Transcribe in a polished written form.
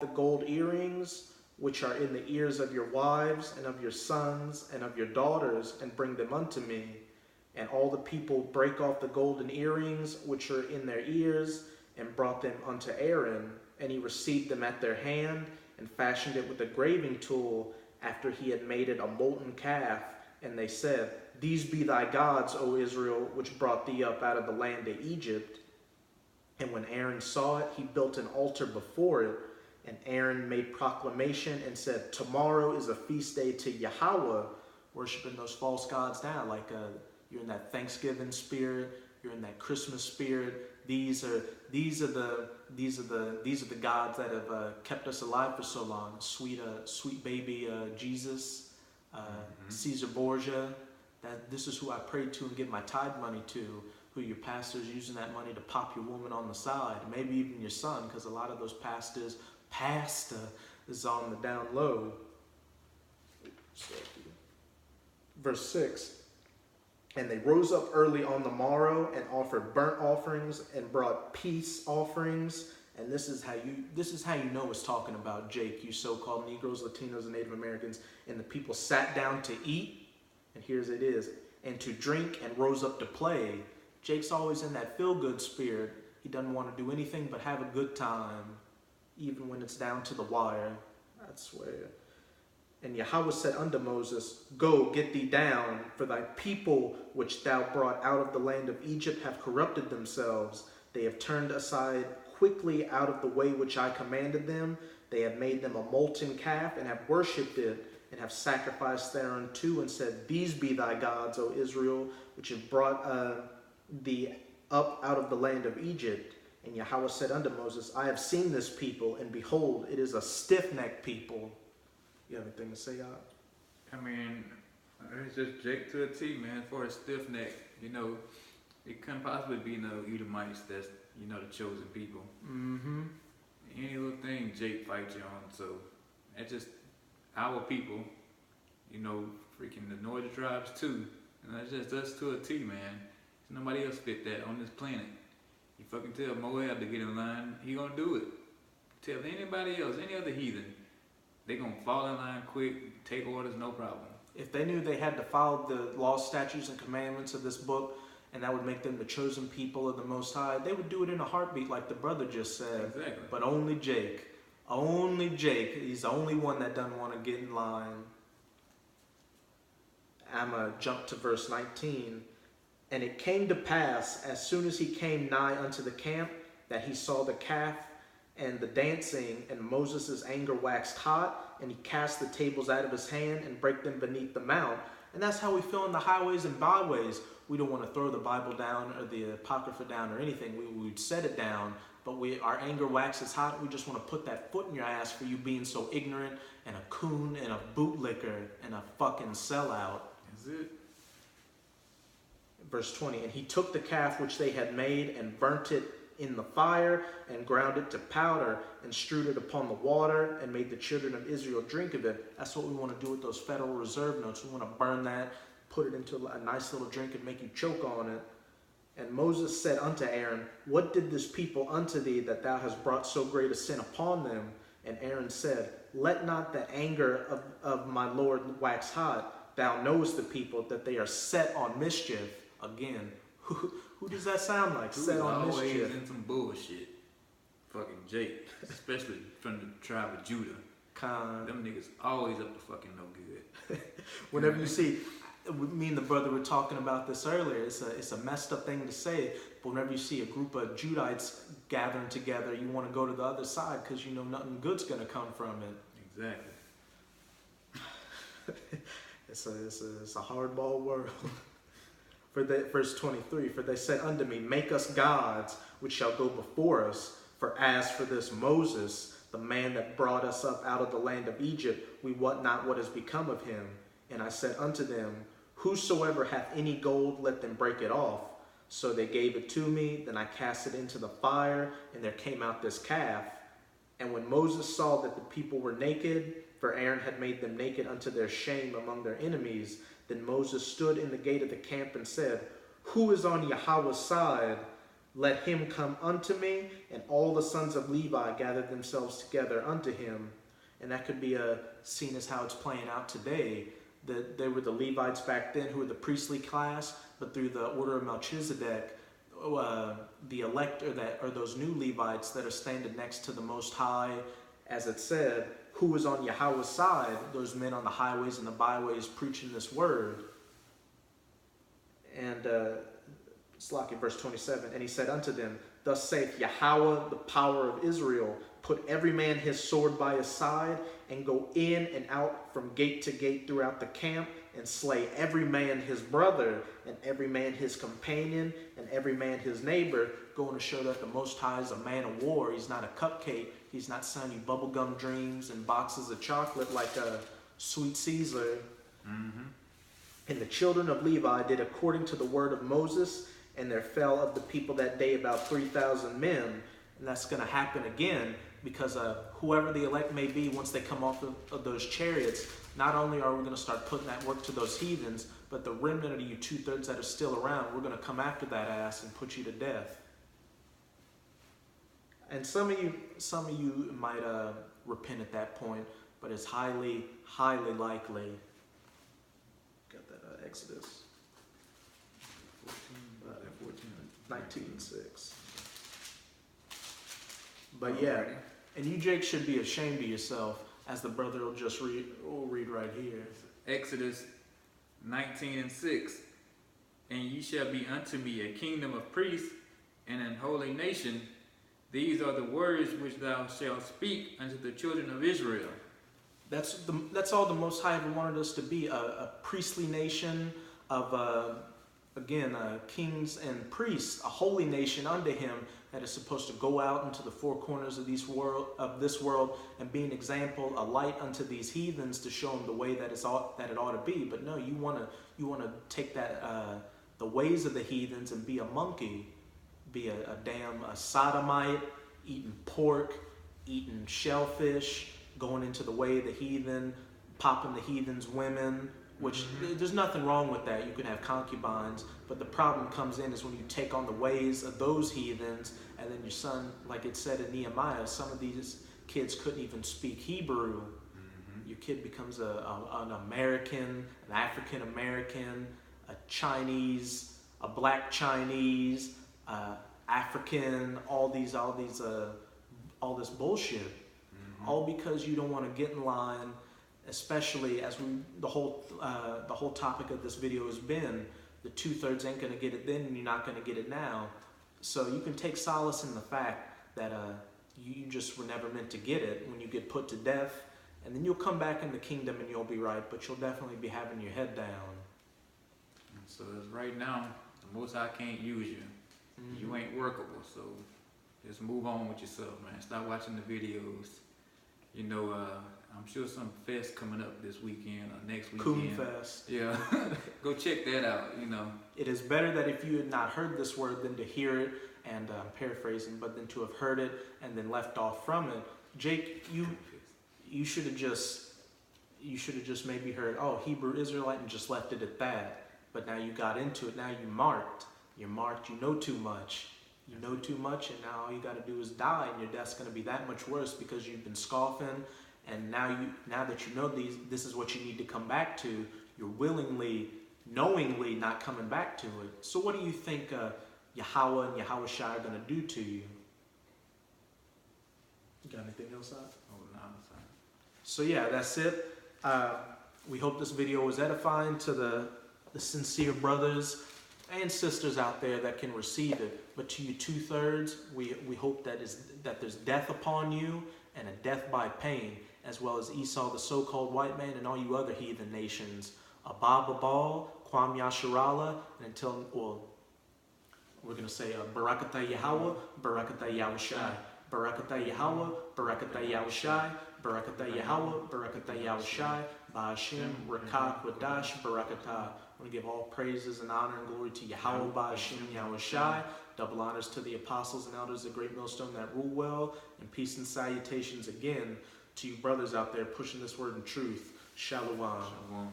the gold earrings which are in the ears of your wives and of your sons and of your daughters, and bring them unto me. And all the people brake off the golden earrings which are in their ears, and brought them unto Aaron. And he received them at their hand, and fashioned it with a graving tool, after he had made it a molten calf. And they said, These be thy gods, O Israel, which brought thee up out of the land of Egypt. And when Aaron saw it, he built an altar before it. And Aaron made proclamation and said, Tomorrow is a feast day to Yahweh, worshiping those false gods now. Like you're in that Thanksgiving spirit, you're in that Christmas spirit. These are the gods that have kept us alive for so long. Sweet baby Jesus, Caesar Borgia. This is who I pray to and give my tithe money to. Who your pastor's using that money to pop your woman on the side, maybe even your son, because a lot of those pasta is on the down low. Verse 6. And they rose up early on the morrow and offered burnt offerings and brought peace offerings. And this is how you know it's talking about Jake, you so-called Negroes, Latinos, and Native Americans. And the people sat down to eat, and here's it is, and to drink, and rose up to play. Jake's always in that feel-good spirit. He doesn't want to do anything but have a good time, even when it's down to the wire. I swear. And Yahweh said unto Moses, Go, get thee down, for thy people which thou brought out of the land of Egypt have corrupted themselves. They have turned aside quickly out of the way which I commanded them. They have made them a molten calf, and have worshipped it, and have sacrificed thereunto, and said, These be thy gods, O Israel, which have brought thee up out of the land of Egypt. And Yahweh said unto Moses, I have seen this people, and behold, it is a stiff-necked people. You have anything to say, Yah? I mean, it's just Jake to a T, man. For a stiff neck, it couldn't possibly be no Edomites that's, the chosen people. Mm-hmm. Any little thing Jake fights you on, so that's just our people, freaking the northern tribes too. And that's just us to a T, man. There's nobody else fit that on this planet. You fucking tell Moab to get in line, he gonna do it. Tell anybody else, any other heathen, they gonna fall in line quick, take orders, no problem. If they knew they had to follow the laws, statutes, and commandments of this book, and that would make them the chosen people of the Most High, they would do it in a heartbeat, like the brother just said. Exactly. But only Jake, he's the only one that doesn't want to get in line. I'm going to jump to verse 19. And it came to pass, as soon as he came nigh unto the camp, that he saw the calf and the dancing, and Moses' anger waxed hot, and he cast the tables out of his hand and brake them beneath the mount. And that's how we feel in the highways and byways. We don't want to throw the Bible down or the Apocrypha down or anything. We'd set it down, but our anger waxes hot. We just want to put that foot in your ass for you being so ignorant and a coon and a bootlicker and a fucking sellout. That's it. Verse 20, and he took the calf which they had made and burnt it in the fire and ground it to powder and strewed it upon the water and made the children of Israel drink of it. That's what we want to do with those Federal Reserve notes. We want to burn that, put it into a nice little drink and make you choke on it. And Moses said unto Aaron, What did this people unto thee, that thou hast brought so great a sin upon them? And Aaron said, Let not the anger of my Lord wax hot. Thou knowest the people, that they are set on mischief. Again, who does that sound like? Who's set on always mischief. in some bullshit? Fucking Jake, especially from the tribe of Judah. Them niggas always up to fucking no good. Whenever you see, me and the brother were talking about this earlier. It's a messed up thing to say, but whenever you see a group of Judites gathering together, you want to go to the other side because you know nothing good's gonna come from it. Exactly. It's a hardball world. Verse 23, for they said unto me, Make us gods which shall go before us. For as for this Moses, the man that brought us up out of the land of Egypt, we wot not what has become of him. And I said unto them, Whosoever hath any gold, let them break it off. So they gave it to me. Then I cast it into the fire, and there came out this calf. And when Moses saw that the people were naked, for Aaron had made them naked unto their shame among their enemies, then Moses stood in the gate of the camp and said, Who is on Yahweh's side? Let him come unto me. And all the sons of Levi gathered themselves together unto him. And that could be seen as how it's playing out today. They were the Levites back then who were the priestly class, but through the order of Melchizedek, the elect or those new Levites that are standing next to the Most High, as it said, who was on Yahweh's side, those men on the highways and the byways preaching this word. And it's like in verse 27, and he said unto them, Thus saith Yahweh, the power of Israel, put every man his sword by his side, and go in and out from gate to gate throughout the camp, and slay every man his brother, and every man his companion, and every man his neighbor, going to show that the Most High is a man of war. He's not a cupcake. He's not selling you bubblegum dreams and boxes of chocolate like a Sweet Caesar. Mm-hmm. And the children of Levi did according to the word of Moses, and there fell of the people that day about 3,000 men. And that's going to happen again, because whoever the elect may be, once they come off of those chariots, not only are we going to start putting that work to those heathens, but the remnant of you 2/3 that are still around, we're going to come after that ass and put you to death. And some of you might repent at that point, but it's highly, highly likely. Got that Exodus 19:6. But yeah, and you, Jake, should be ashamed of yourself, as the brother will just read right here. Exodus 19:6. And ye shall be unto me a kingdom of priests and an holy nation. These are the words which thou shalt speak unto the children of Israel. That's all the Most High ever wanted us to be, a priestly nation of, kings and priests, a holy nation unto him that is supposed to go out into the four corners of this world and be an example, a light unto these heathens to show them the way that it ought to be. But no, you want to take that the ways of the heathens and be a monkey, be a damn sodomite, eating pork, eating shellfish, going into the way of the heathen, popping the heathens' women, which there's nothing wrong with that. You can have concubines, but the problem comes in is when you take on the ways of those heathens, and then your son, like it said in Nehemiah, some of these kids couldn't even speak Hebrew. Your kid becomes an American, an African American, a Chinese, a black Chinese, African, all this bullshit. All because you don't want to get in line, especially as the whole topic of this video has been, the 2/3 ain't going to get it then, and you're not going to get it now. So you can take solace in the fact that you just were never meant to get it when you get put to death, and then you'll come back in the kingdom and you'll be right, but you'll definitely be having your head down. So as right now, the Most High can't use you. You ain't workable, so just move on with yourself, man. Stop watching the videos. You know, I'm sure some fest coming up this weekend or next weekend. Coon Fest. Yeah, go check that out, you know. It is better that if you had not heard this word than to hear it, and I'm paraphrasing, but then to have heard it and then left off from it. Jake, you should have just maybe heard, oh, Hebrew Israelite, and just left it at that. But now you got into it. Now you're marked. You're marked. You know too much. You know too much, and now all you got to do is die, and your death's going to be that much worse because you've been scoffing, and now that you know this is what you need to come back to, you're willingly, knowingly not coming back to it. So what do you think Yahweh and Yahweh Shai are going to do to you? You got anything else out? Oh, no, I'm sorry. So yeah, that's it. We hope this video was edifying to the sincere brothers and sisters out there that can receive it. But to you 2/3, we hope that there's death upon you, and a death by pain, as well as Esau, the so-called white man, and all you other heathen nations. Abba Babal, Kwam Yasharala, and until, well, we're going to say Barakatah Yahweh, Barakatah Yahushai. Barakatah Yahweh, Barakatah Yahushai, Barakatah Yahweh, Barakatah Yahushai, Ba'ashem, Rakah, Wadash, Barakatah. I want to give all praises and honor and glory to Yahweh, Ba'ashem, Yahushai. Double honors to the apostles and elders of Great Millstone that rule well. And peace and salutations again to you brothers out there pushing this word in truth. Shalom. Shalom.